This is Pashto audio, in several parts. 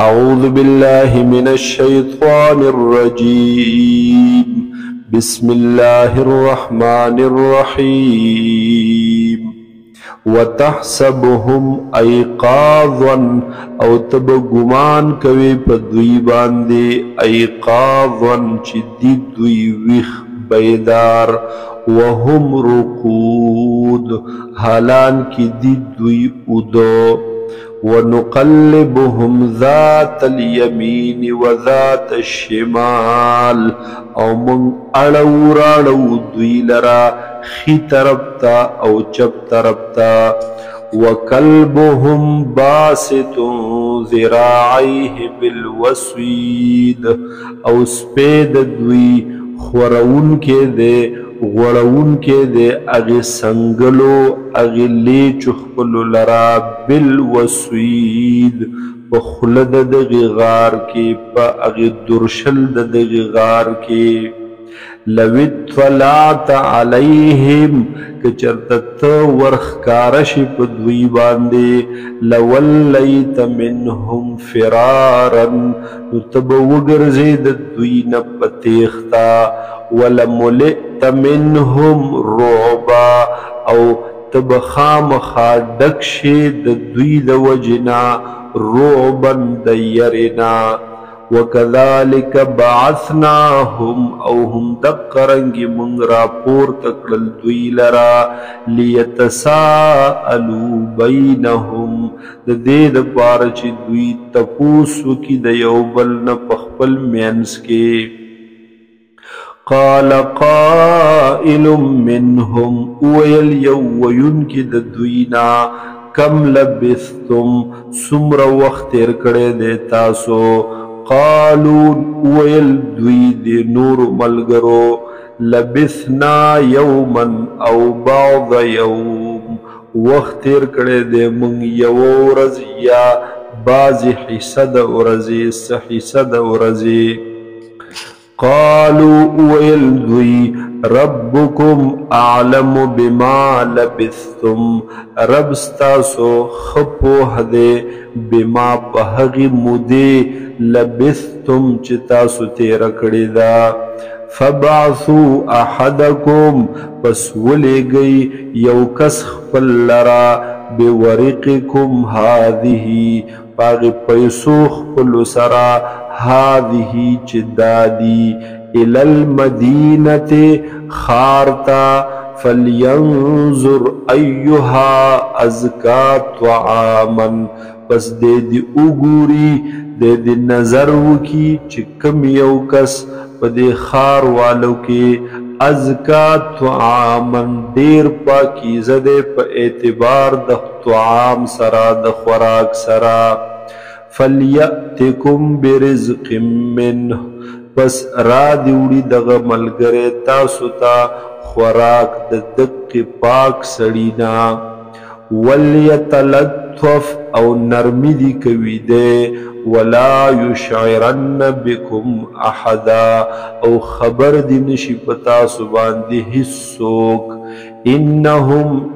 أعوذ بالله من الشيطان الرجيم بسم الله الرحمن الرحيم وتحسبهم أيقاظا أو تبغمان كوي بدوي باندي أيقاظا شديد دوي ويخ بيدار وهم رقود حالان كي دوي أدو ونقلبهم ذات اليمين وذات الشمال او من اڑو راڑو دوی لرا خی طرف تا او چپ طرف تا وکلبهم باسط ذراعيه بالوسوید او سپید دوی خورون کے دے غړون کې د اغه سنگلو اغه لیچ خپل لرا بالوسوید په خلد د غار کې په اغه درشل د غار کې لوت طلعت علیهم کچرت ورخکارش په دوی باندې لولیت منهم فرارا تب وګرځي د دوی نه پتیختا ولملئت منهم رعبا او تبخام خادکشی د دوی د وجنا رعبا دیرنا وكذلك بعثناهم او هم دقرنگی من راپور تکڑل دوی لرا لیتساءلوا بینهم د دید پارچ دوی تپوسو کی د یوبل نپخپل مینس کے قال قائل منهم ويل يوين کی د دوینا کم لبثتم سمر وقت تیر کڑے دے تاسو قالوا ويل دوی دی نور ملگرو لبثنا يوما او بعض يوم وقت تیر کڑے دے من یو رز یا بازی حصد ورزی سحصد ورزی قالوا ويلذي ربكم اعلم بما لبثتم رب ستاسو خپو هده بما پهغي مودي لبثتم چتاسو تیر کړی دا فبعثوا احدكم پس ولګي یو کس خپل لرا بورقكم هذه پاغی پیسو خپل سرا هذه چدادی الى المدینة خارتا فلینظر ایها ازکا طعاما پس دے دی اگوری دے دی نظر وکی چکم یو کس پا دے خار والو کی ازکا طعاما دیر پاکی زدے پا اعتبار د طعام سرا د خوراک سرا فلیأتکم برزق منه پس را دیوڑی دغ ملگرے تاسو تا خوراک د دق پاک سڑینا ولیتلطف او نرمی دی کوي دے ولا یشعرن بكم احدا او خبر دی نشی پتا سبان دی حصوک انهم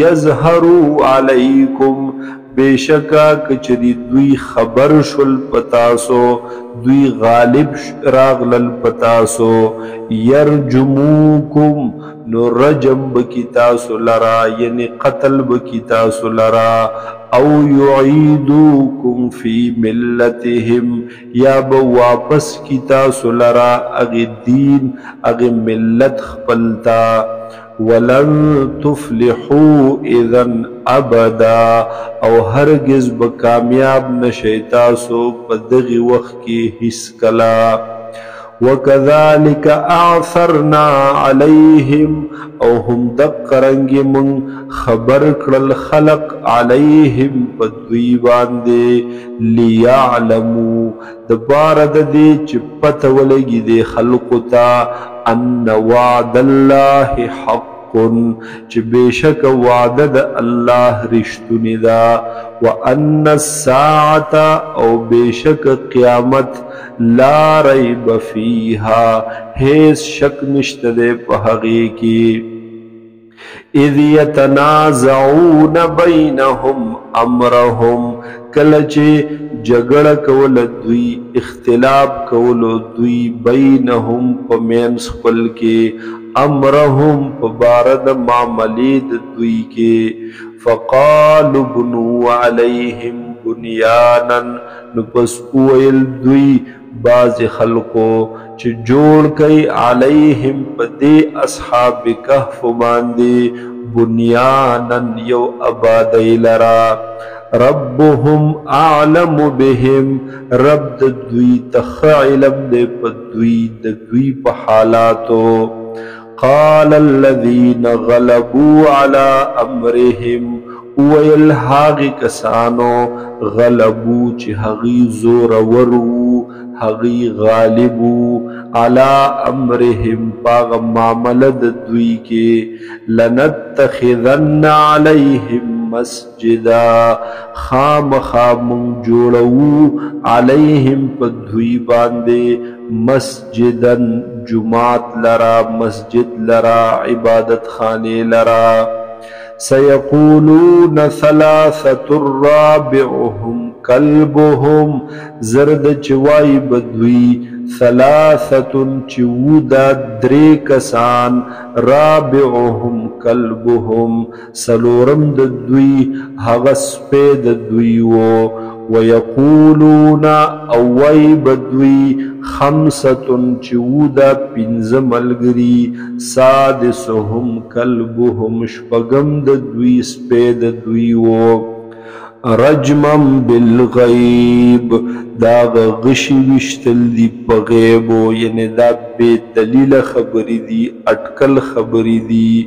یظهروا علیکم بیشکا کچری دوی خبر شل پتاسو دوی غالب راغلل پتاسو یرجموکم نو رجم بکی تاسو لرا یعنی قتل بکی تاسو لرا او یعیدوکم فی ملتهم یا بواپس کی تاسو لرا اغی دین اغی ملت خپلتا ولن تفلحوا اذن ابدا او هرگز بکامیاب نشیتاسو پدغی وقت کی حس کلا وكذلك اعثرنا عليهم او هم دقرنگ من خبر کرل خلق عليهم پدوی باندے لیعلمو دبارد دے چپت ولگی دے خلقتا ان وعد اللہ حق چه بیشک وعدد اللہ رشتنی دا وان الساعت او بیشک قیامت لا ریب فیہا حیث شک نشت دے پہغی کی اذ یتنازعون بینهم امرهم کلچ جګړه کول دوی اختلاف کول دوی بینهم پمینس خپل کې امرهم پبارد معاملې د دوی کې فقالوا بنوا علیهم بنیانا نو پس اویل دوی باز خلقو چې جوړ کئی علیہم پدی اصحاب کهف باندې بنیانا یو آبادی لرا ربهم اعلم بهم رب دوی تخ علم دے پدوی دوی په حالاتو قال الذين غلبوا على امرهم ویل هاغی کسانو غلبو چی هغی زور ورو هغی غالبو علا امرهم پاغ معاملد دوی کے لنتخذن علیہم مسجدا خام خامن جوڑو علیہم پدوی باندے مسجدن جماعت لرا مسجد لرا عبادت خانے لرا سيقولون ثلاثة رابعهم كلبهم زرد چوائی بدوی ثلاثة چودا درے کسان رابعهم كلبهم سلورم ددوی حغس پی ددویو ويقولون اوی بدوی خمسة چودا پنز ملگری سادسهم كلبهم شپگم ددوی سپی ددویو رجمم بالغیب داغ غشی وشتل دی پغیبو یعنی دا بے دلیل خبری دی اٹکل خبری دی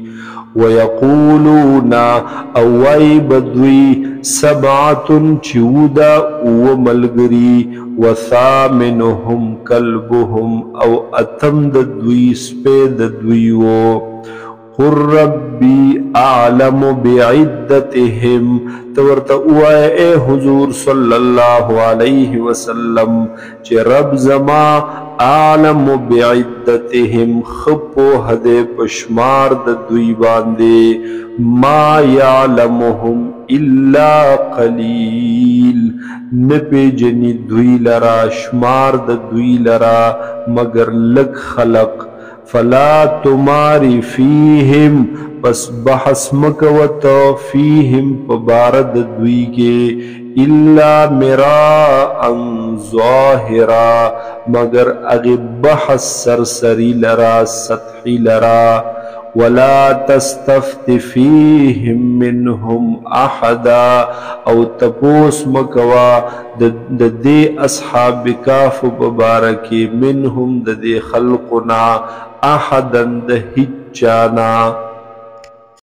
ویقولون اوائی بدوی سبعت چودا او ملگری وثامنهم کلبهم او اتم ددوی سپی ددویو قل ربی اعلم بعدتهم تورتا اوائے اے حضور صلی اللہ علیہ وسلم چے رب زما اعلم بعدتهم خپو حد پشمار دوی باندے ما یعلمهم الا قلیل نپی جنی دوی لرا شمار دوی لرا مگر لگ خلق فلا تماری فیہم پس بحث مکوت فیہم پبارد دوی کے الا مراءً ظاہرا مگر اغی بحث سرسری لرا سطحی لرا ولا تستفت فیہم منہم احدا او تپوس مکوا دے اصحاب کاف ببارکی منہم دے خلقنا احدا دے ہچانا